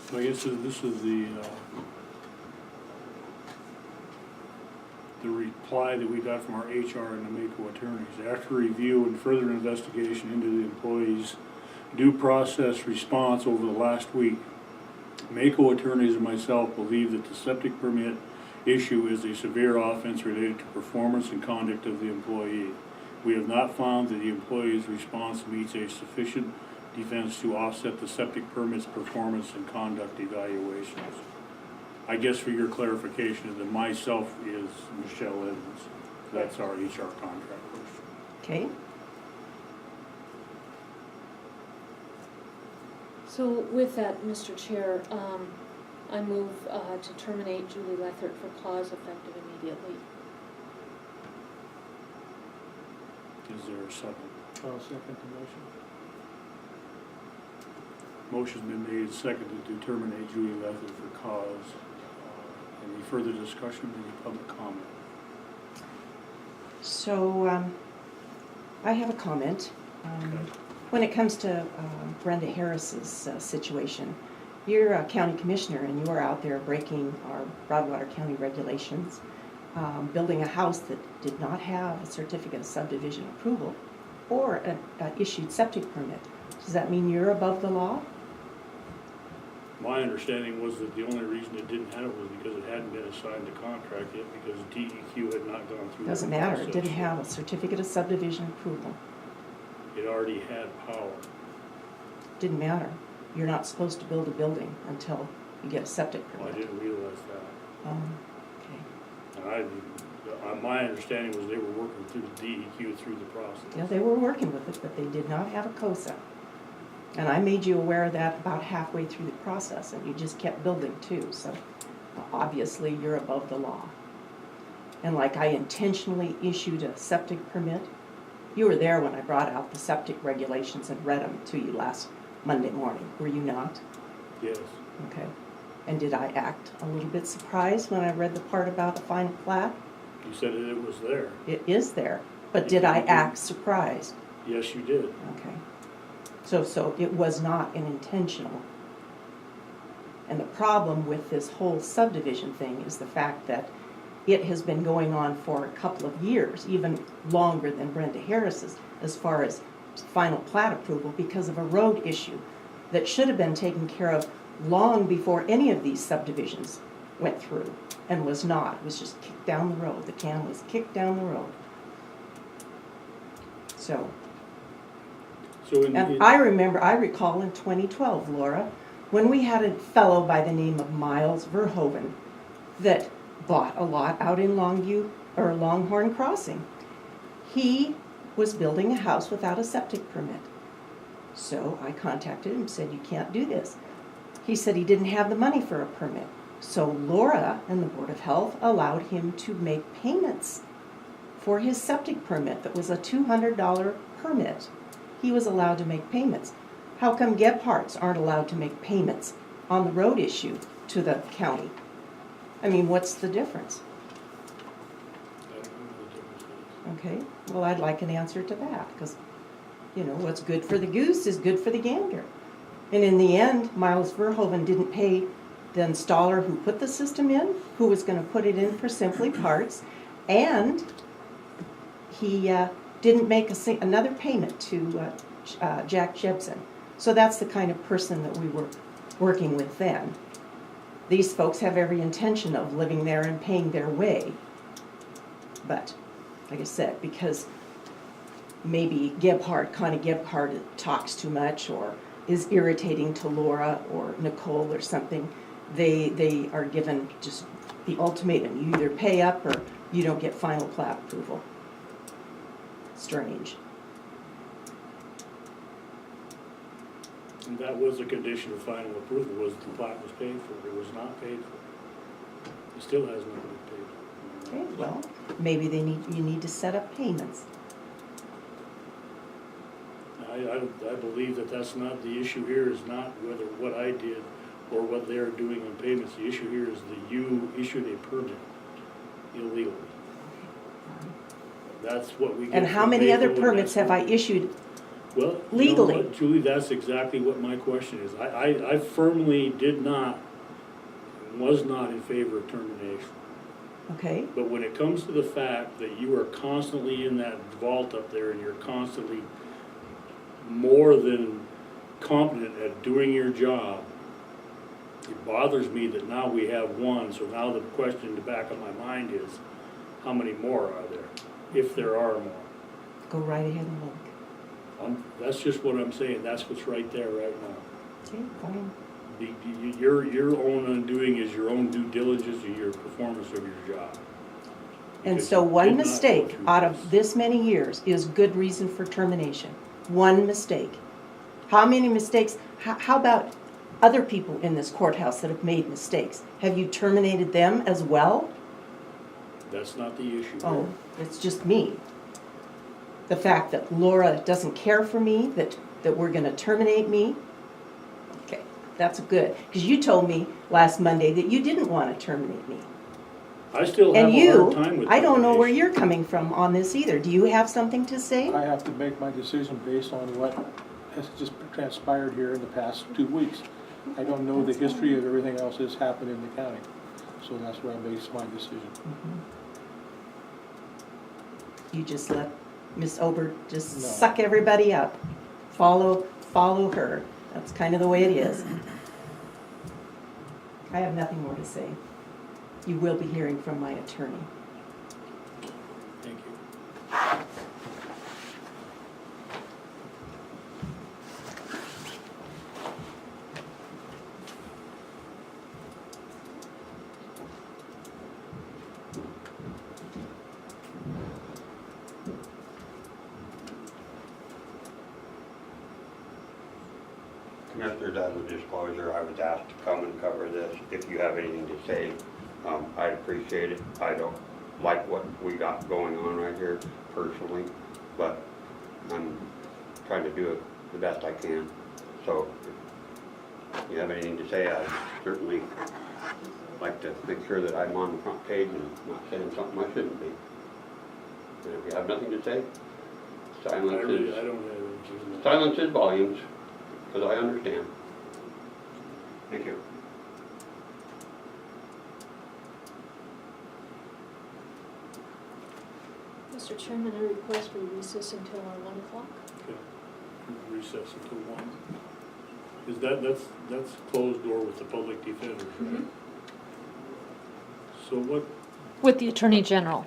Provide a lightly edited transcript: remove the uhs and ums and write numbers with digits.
So I guess this is the reply that we got from our HR and the Mako attorneys. After review and further investigation into the employee's due process response over the last week, Mako attorneys and myself believe that the septic permit issue is a severe offense related to performance and conduct of the employee. We have not found that the employee's response meets a sufficient defense to offset the septic permit's performance and conduct evaluations. I guess for your clarification, the myself is Michelle Evans. That's our HR contract person. Okay, So with that, Mr. Chair, I move to terminate Julie Lethert for cause effective immediately. Is there a second? I'll second the motion. Motion's been made, seconded to terminate Julie Lethert for cause. Any further discussion, any public comment? so I have a comment. Okay. When it comes to Brenda Harris's situation, you're a county commissioner and you are out there breaking our Broadwater County regulations, building a house that did not have a certificate of subdivision approval or an issued septic permit. Does that mean you're above the law? My understanding was that the only reason it didn't have it was because it hadn't been assigned a contract yet, because DEQ had not gone through. Doesn't that matter, it process didn't yet. have a certificate of subdivision approval. It already had power. Didn't matter. You're not supposed to build a building until you get a septic Well, I permit. didn't realize that. Okay. And my understanding was they were working through the DEQ through the process. Yeah, they were working with it, but they did not have a COSA. And I made you aware of that about halfway through the process, and you just kept building too, so obviously you're above the law. And like I intentionally issued a septic permit, you were there when I brought out the septic regulations and read them to you last Monday morning, were you not? Yes. Okay. And did I act a little bit surprised when I read the part about the final plat? You said that it was there. It is there, but did I act surprised? Yes, you did. Okay. So it was not an intentional. And the problem with this whole subdivision thing is the fact that it has been going on for a couple of years, even longer than Brenda Harris's, as far as final plat approval, because of a road issue that should have been taken care of long before any of these subdivisions went through, and was not. It was just kicked down the road. The can was kicked down the road. So. So And I recall in 2012, Laura, when we had a fellow by the name of Miles Verhoeven that bought a lot out in Longhorn Crossing. He was building a house without a septic permit. So I contacted him and said, you can't do this. He said he didn't have the money for a permit. So Laura and the Board of Health allowed him to make payments for his septic permit that was a $200 permit. He was allowed to make payments. How come Gebhardt's aren't allowed to make payments on the road issue to the county? I mean, what's the difference? I don't know what the difference is. Okay, well, I'd like an answer to that, because, you know, what's good for the goose is good for the gander. And in the end, Miles Verhoeven didn't pay the installer who put the system in, who was going to put it in for Simply Parts, and he didn't make another payment to Jack Jebsen. So that's the kind of person that we were working with then. These folks have every intention of living there and paying their way. But, like I said, because maybe Connie Gebhardt talks too much or is irritating to Laura or Nicole or something, they are given just the ultimatum. You either pay up or you don't get final plat approval. Strange. And that was a condition of final approval, was the plat was paid for. It was not paid for. It still has not been paid for. Okay, well, maybe you need to set up payments. I believe that that's not, the issue here is not whether what I did or what they're doing on payments. The issue here is that you issued a permit illegally. That's what we get. And how from many other Mako, and permits that's have I issued? Well, you know legally? what, Julie, that's exactly what my question is. I firmly did not, was not in favor of termination. Okay, But when it comes to the fact that you are constantly in that vault up there and you're constantly more than competent at doing your job, it bothers me that now we have one, so now the question in the back of my mind is, how many more are there, if there are more? go right ahead and look. That's just what I'm saying, that's what's right there right now. Okay, fine. Your own undoing is your own due diligence and your performance of your job. And Because so you one did not go mistake through out of this many years is good reason for termination. One mistake. How many mistakes, how about other people in this courthouse that have made mistakes? Have you terminated them as well? That's not the issue. Oh, it's just me. The fact that Laura doesn't care for me, that we're gonna terminate me. Okay, that's good, because you told me last Monday that you didn't want to terminate me. I still have And a hard time you, with I don't know where termination. you're coming from on this either. Do you have something to say? I have to make my decision based on what has just transpired here in the past 2 weeks. I don't know the history of everything else that's happened in the county, so that's where I base my decision. You just let Miss Ober just No. suck everybody up. Follow her. That's kind of the way it is. I have nothing more to say. You will be hearing from my attorney. Thank you. Commissioners, as a disclosure, I was asked to come and cover this. If you have anything to say, I'd appreciate it. I don't like what we got going on right here personally, but I'm trying to do it the best I can. So if you have anything to say, I'd certainly like to make sure that I'm on the front page and not saying something I shouldn't be. And if you have nothing to say, I silence don't have is, anything. silence is volumes, because I understand. Thank you. Mr. Chairman, I request we recess until our 1 o'clock. Okay. Recess until 1. Is that's closed door with the public defender, right? So what, With the Attorney General.